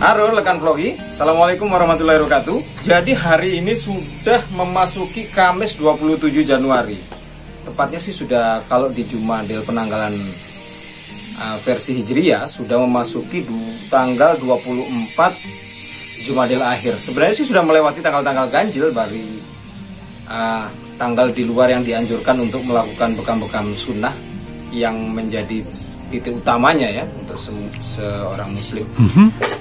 Halo rekan vlogi, Assalamualaikum warahmatullahi wabarakatuh. Jadi hari ini sudah memasuki Kamis 27 Januari. Tepatnya sih sudah, kalau di Jumadil penanggalan versi Hijriyah sudah memasuki tanggal 24 Jumadil akhir. Sebenarnya sih sudah melewati tanggal-tanggal ganjil, bagi tanggal di luar yang dianjurkan untuk melakukan bekam-bekam sunnah yang menjadi titik utamanya ya untuk seorang muslim.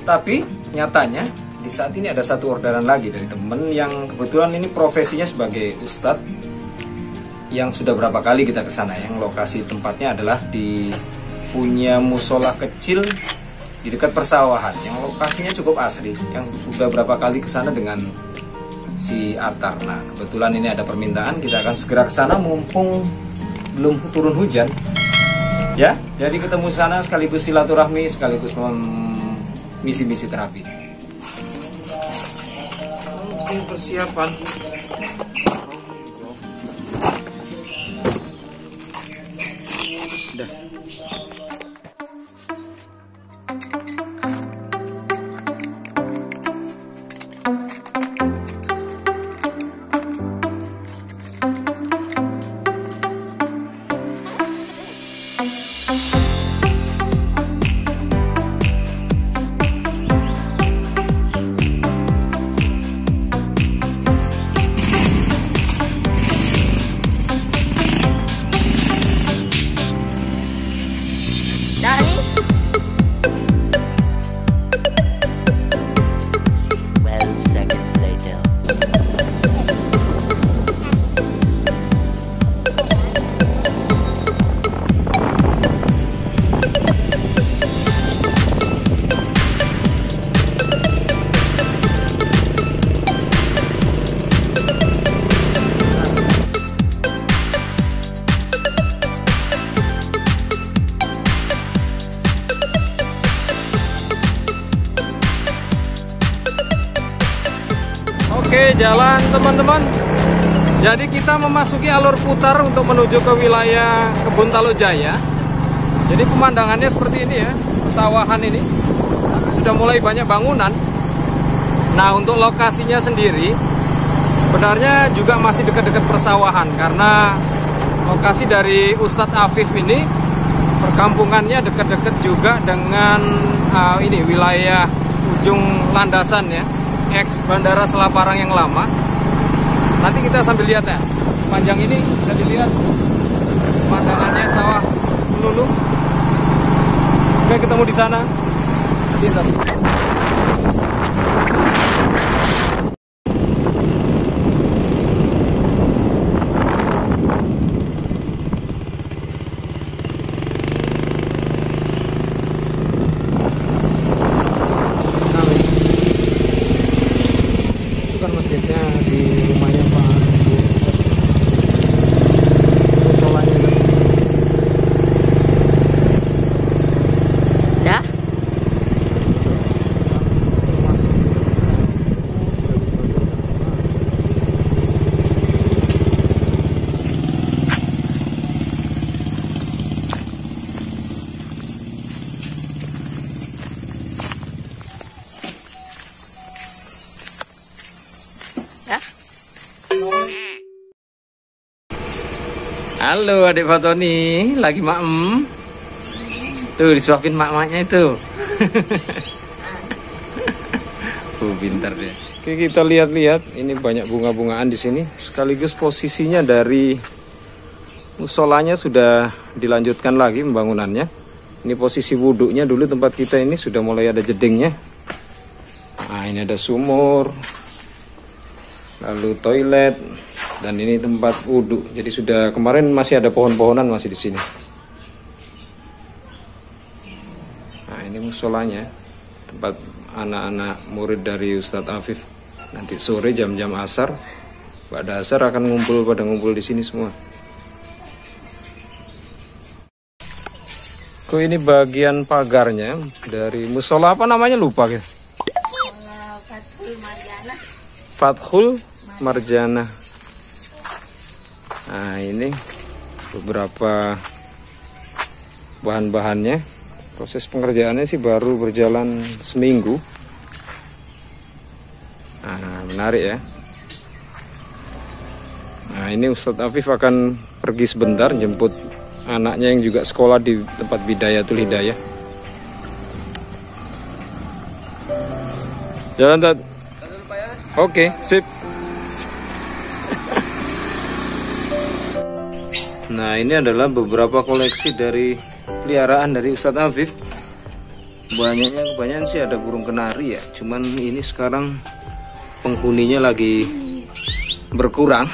Tapi nyatanya di saat ini ada satu orderan lagi dari temen yang kebetulan ini profesinya sebagai ustadz, yang sudah berapa kali kita ke sana. Yang lokasi tempatnya adalah di punya musola kecil di dekat persawahan, yang lokasinya cukup asri, yang sudah berapa kali ke sana dengan si Atar. Nah, kebetulan ini ada permintaan, kita akan segera ke sana mumpung belum turun hujan. Ya, jadi ketemu sana sekaligus silaturahmi, sekaligus misi-misi terapi. Oke, persiapan. Udah. Oke, jalan teman-teman. Jadi kita memasuki alur putar untuk menuju ke wilayah Kebun Talojaya. Jadi pemandangannya seperti ini ya, pesawahan ini. Tapi sudah mulai banyak bangunan. Nah, untuk lokasinya sendiri sebenarnya juga masih dekat-dekat persawahan, karena lokasi dari Ustadz Afif ini perkampungannya dekat-dekat juga dengan ini wilayah ujung landasan ya, ex Bandara Selaparang yang lama. Nanti kita sambil lihat ya, panjang ini bisa dilihat pemandangannya sawah melulu. Oke, ketemu di sana. Masjidnya di rumahnya Pak musolanya kan. Dah? Halo adik Fatoni, lagi maem. Tuh disuapin mak-maknya itu. Pintar dia. Oke, kita lihat-lihat, ini banyak bunga-bungaan di sini. Sekaligus posisinya dari musolanya sudah dilanjutkan lagi pembangunannya. Ini posisi wudhunya, dulu tempat kita ini sudah mulai ada jedingnya. Nah, ini ada sumur, lalu toilet. Dan ini tempat wudhu. Jadi sudah, kemarin masih ada pohon-pohonan masih di sini. Nah, ini musolanya, tempat anak-anak murid dari Ustadz Afif. Nanti sore jam-jam asar, pada asar akan pada ngumpul di sini semua. Kok ini bagian pagarnya dari musola apa namanya, lupa gitu. Fathul Marjana. Fathul Marjana. Nah, ini beberapa bahan-bahannya. Proses pengerjaannya sih baru berjalan seminggu. menarik ya. Nah, ini Ustadz Afif akan pergi sebentar jemput anaknya yang juga sekolah di tempat Bidayatul Hidayah. Jalan, Tad. Oke, sip. Nah, ini adalah beberapa koleksi dari peliharaan dari Ustadz Afif. Kebanyakan sih ada burung kenari ya. Cuman ini sekarang penghuninya lagi berkurang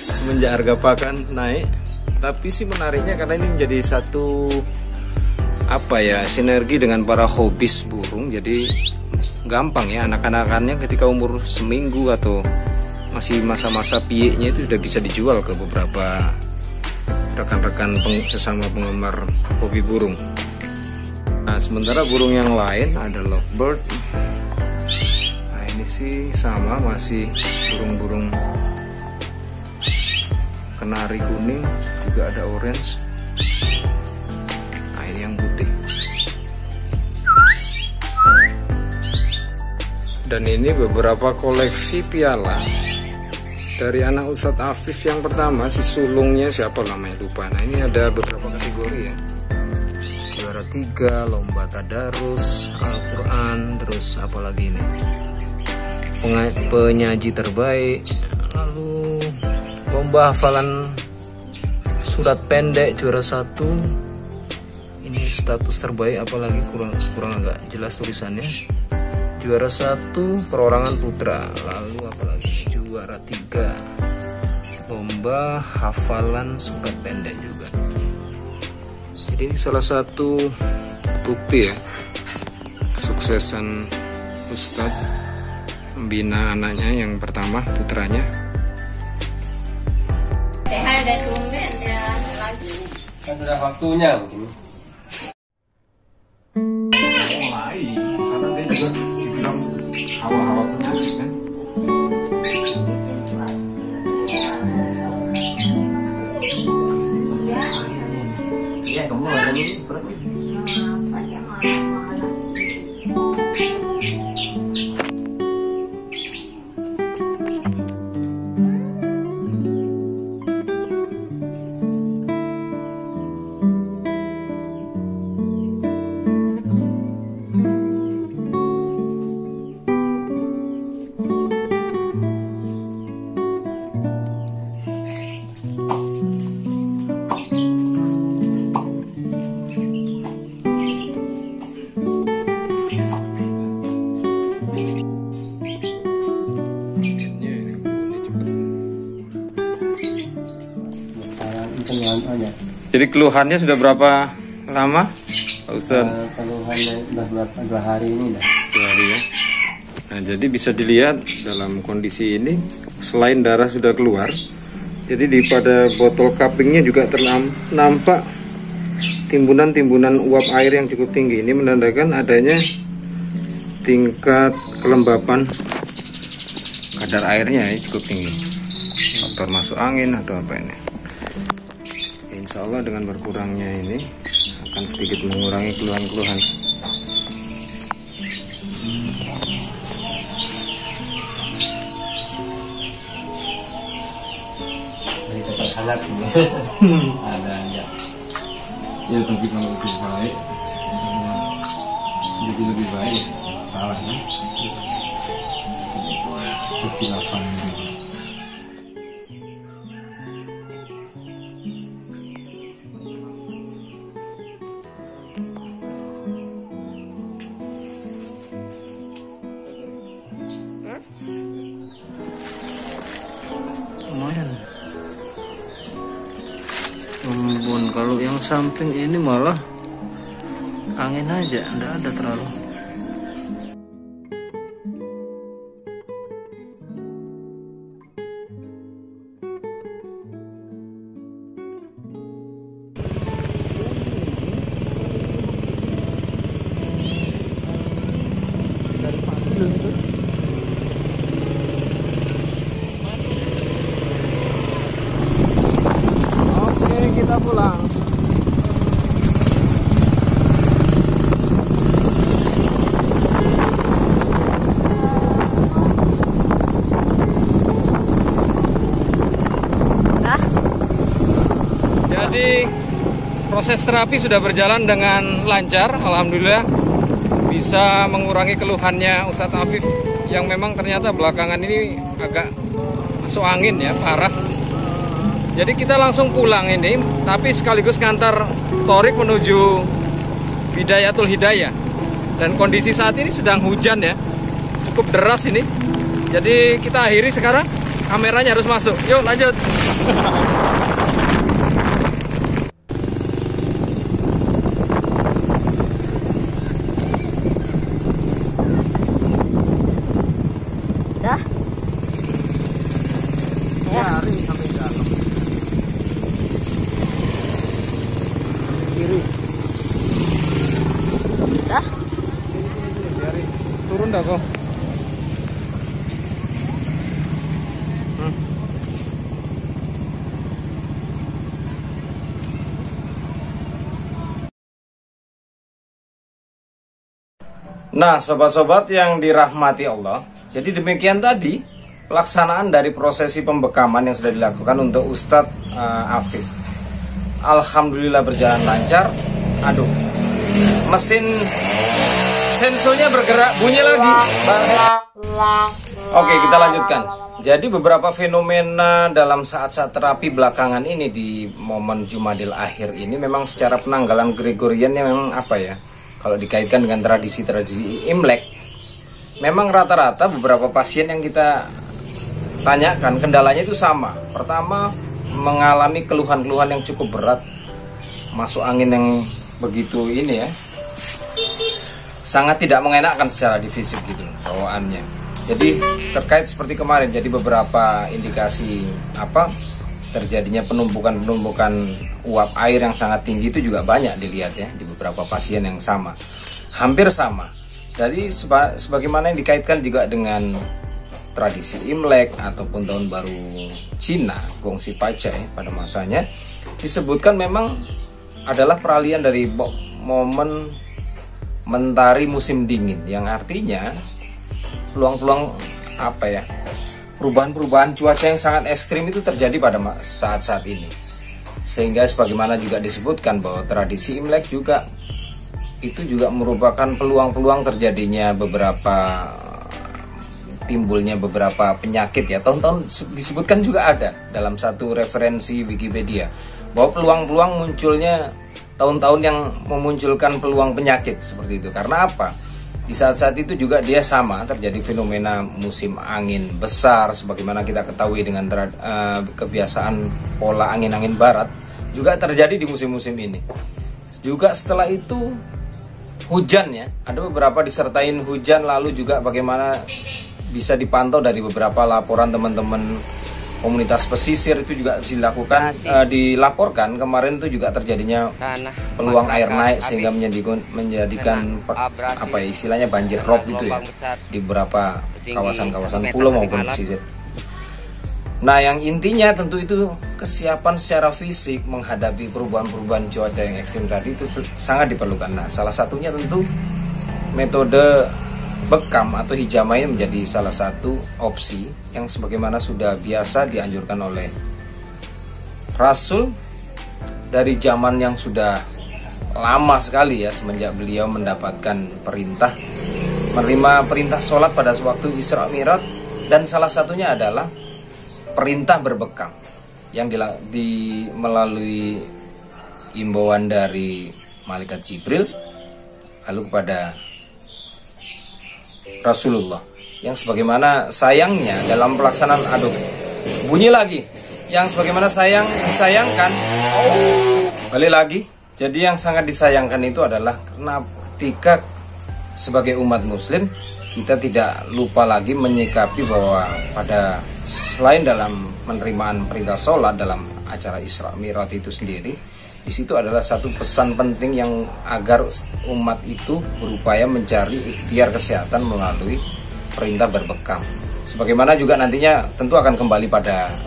semenjak harga pakan naik. Tapi sih menariknya karena ini menjadi satu sinergi dengan para hobis burung. Jadi gampang ya, anak-anakannya ketika umur seminggu atau masih masa-masa piyeknya itu sudah bisa dijual ke beberapa rekan-rekan sesama penggemar hobi burung. Nah, sementara burung yang lain ada lovebird. Nah, ini sih sama, masih burung-burung kenari kuning, juga ada orange. Nah, ini yang putih. Dan ini beberapa koleksi piala dari anak Ustadz Afif yang pertama, si sulungnya siapa namanya lupa. Nah, ini ada beberapa kategori ya. Juara 3, lomba tadarus, Al-Quran, terus apa lagi ini? Penyaji terbaik, lalu lomba hafalan surat pendek juara 1. Ini status terbaik apalagi kurang agak jelas tulisannya. Juara 1 perorangan putra, lalu apalagi juara 3 lomba hafalan surat pendek juga. Jadi ini salah satu bukti ya kesuksesan Ustadz membina anaknya yang pertama, putranya. Sehat dan tumben dan lagi. Kan sudah waktunya mungkin. Mulai, karena dia juga dibilang hawa-hawa penyakit kan. Iya, kamu ada ini berapa? Jadi keluhannya sudah berapa lama, Pak Ustadz? Keluhannya sudah 2 hari ini dah. 2 hari ya. Nah, jadi bisa dilihat dalam kondisi ini, selain darah sudah keluar, jadi pada botol cuppingnya juga nampak timbunan-timbunan uap air yang cukup tinggi. Ini menandakan adanya tingkat kelembapan kadar airnya ya, cukup tinggi. Faktor masuk angin atau apa ini? Insya Allah dengan berkurangnya ini akan sedikit mengurangi keluhan-keluhan. Dari tempat hangat ini. Ada aja. Ya, tapi kalau lebih baik, semua jadi lebih baik. Salahnya kesilapan gitu. Lumayan. Embun, kalau yang samping ini malah angin aja, enggak ada terlalu. Oke, kita pulang. Jadi proses terapi sudah berjalan dengan lancar, alhamdulillah. Bisa mengurangi keluhannya Ustadz Afif yang memang ternyata belakangan ini agak masuk angin ya, parah. Jadi kita langsung pulang ini, tapi sekaligus ngantar Thorik menuju Bidayatul Hidayah. Dan kondisi saat ini sedang hujan ya, cukup deras ini. Jadi kita akhiri sekarang, kameranya harus masuk. Yuk lanjut. Dah. Ya. Lari sampai dalam. Kiri. Dah. Biarin. Turun dah kok. Nah, sobat-sobat yang dirahmati Allah, jadi demikian tadi pelaksanaan dari prosesi pembekaman yang sudah dilakukan untuk Ustadz Afif. Alhamdulillah berjalan lancar. Aduh, mesin sensornya bergerak, bunyi lagi. Oke, kita lanjutkan. Jadi beberapa fenomena dalam saat-saat terapi belakangan ini di momen Jumadil Akhir ini memang secara penanggalan Gregoriannya memang apa ya? Kalau dikaitkan dengan tradisi-tradisi Imlek, memang rata-rata beberapa pasien yang kita tanyakan kendalanya itu sama. Pertama, mengalami keluhan-keluhan yang cukup berat, masuk angin yang begitu ini ya, sangat tidak mengenakkan secara di fisik gitu bawaannya. Jadi terkait seperti kemarin, jadi beberapa indikasi apa terjadinya penumpukan uap air yang sangat tinggi itu juga banyak dilihat ya di beberapa pasien yang sama, hampir sama. Jadi sebagaimana yang dikaitkan juga dengan tradisi Imlek ataupun tahun baru Cina, Gongsi Fajai pada masanya, disebutkan memang adalah peralihan dari momen mentari musim dingin, yang artinya peluang-peluang apa ya, perubahan-perubahan cuaca yang sangat ekstrim itu terjadi pada saat-saat ini. Sehingga sebagaimana juga disebutkan bahwa tradisi Imlek juga itu juga merupakan peluang-peluang terjadinya timbulnya beberapa penyakit ya. Tahun-tahun disebutkan juga ada dalam satu referensi Wikipedia bahwa peluang-peluang munculnya tahun-tahun yang memunculkan peluang penyakit seperti itu. Karena apa? Di saat-saat itu juga dia sama terjadi fenomena musim angin besar, sebagaimana kita ketahui dengan kebiasaan pola angin-angin barat juga terjadi di musim-musim ini. Juga setelah itu hujan ya, ada beberapa disertain hujan, lalu juga bagaimana bisa dipantau dari beberapa laporan teman-teman komunitas pesisir itu juga dilaporkan kemarin itu juga terjadinya peluang air naik sehingga menjadikan apa ya istilahnya banjir rob itu ya di beberapa kawasan-kawasan pulau maupun pesisir. Nah, yang intinya tentu itu kesiapan secara fisik menghadapi perubahan-perubahan cuaca yang ekstrim tadi itu sangat diperlukan. Nah, salah satunya tentu metode bekam atau hijamah menjadi salah satu opsi yang sebagaimana sudah biasa dianjurkan oleh Rasul dari zaman yang sudah lama sekali ya, semenjak beliau mendapatkan menerima perintah sholat pada waktu Isra Mi'raj, dan salah satunya adalah perintah berbekam yang melalui imbauan dari malaikat Jibril lalu kepada Rasulullah, yang sebagaimana sayangnya dalam pelaksanaan bunyi lagi yang sebagaimana disayangkan balik lagi. Jadi yang sangat disayangkan itu adalah karena ketika sebagai umat muslim kita tidak lupa lagi menyikapi bahwa pada selain dalam penerimaan perintah sholat dalam acara Isra Mi'raj itu sendiri, di situ adalah satu pesan penting yang agar umat itu berupaya mencari ikhtiar kesehatan melalui perintah berbekam. Sebagaimana juga nantinya tentu akan kembali pada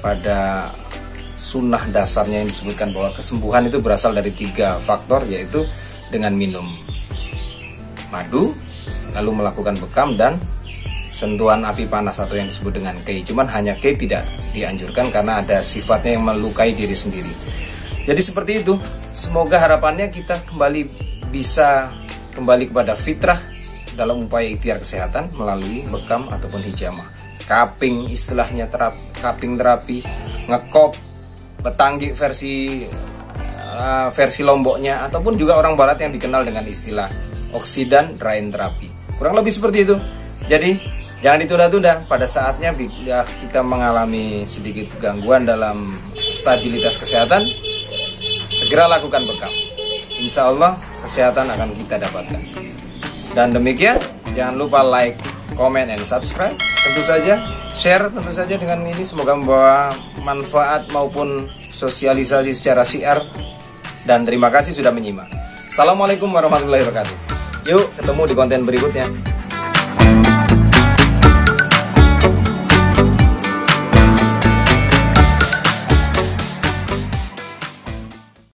pada sunnah dasarnya yang disebutkan bahwa kesembuhan itu berasal dari 3 faktor, yaitu dengan minum madu, lalu melakukan bekam, dan sentuhan api panas atau yang disebut dengan kei. Cuman hanya kei tidak dianjurkan karena ada sifatnya yang melukai diri sendiri. Jadi seperti itu. Semoga harapannya kita bisa kembali kepada fitrah dalam upaya ikhtiar kesehatan melalui bekam ataupun hijamah. Cupping istilahnya, cupping terapi, ngekop, betanggi versi Lomboknya, ataupun juga orang barat yang dikenal dengan istilah oksidan drain terapi. Kurang lebih seperti itu. Jadi jangan ditunda-tunda. Pada saatnya bila kita mengalami sedikit gangguan dalam stabilitas kesehatan, segera lakukan bekam. Insya Allah kesehatan akan kita dapatkan. Dan demikian, jangan lupa like, comment, and subscribe. Tentu saja share, tentu saja dengan ini semoga membawa manfaat maupun sosialisasi secara syiar. Dan terima kasih sudah menyimak. Assalamualaikum warahmatullahi wabarakatuh. Yuk ketemu di konten berikutnya.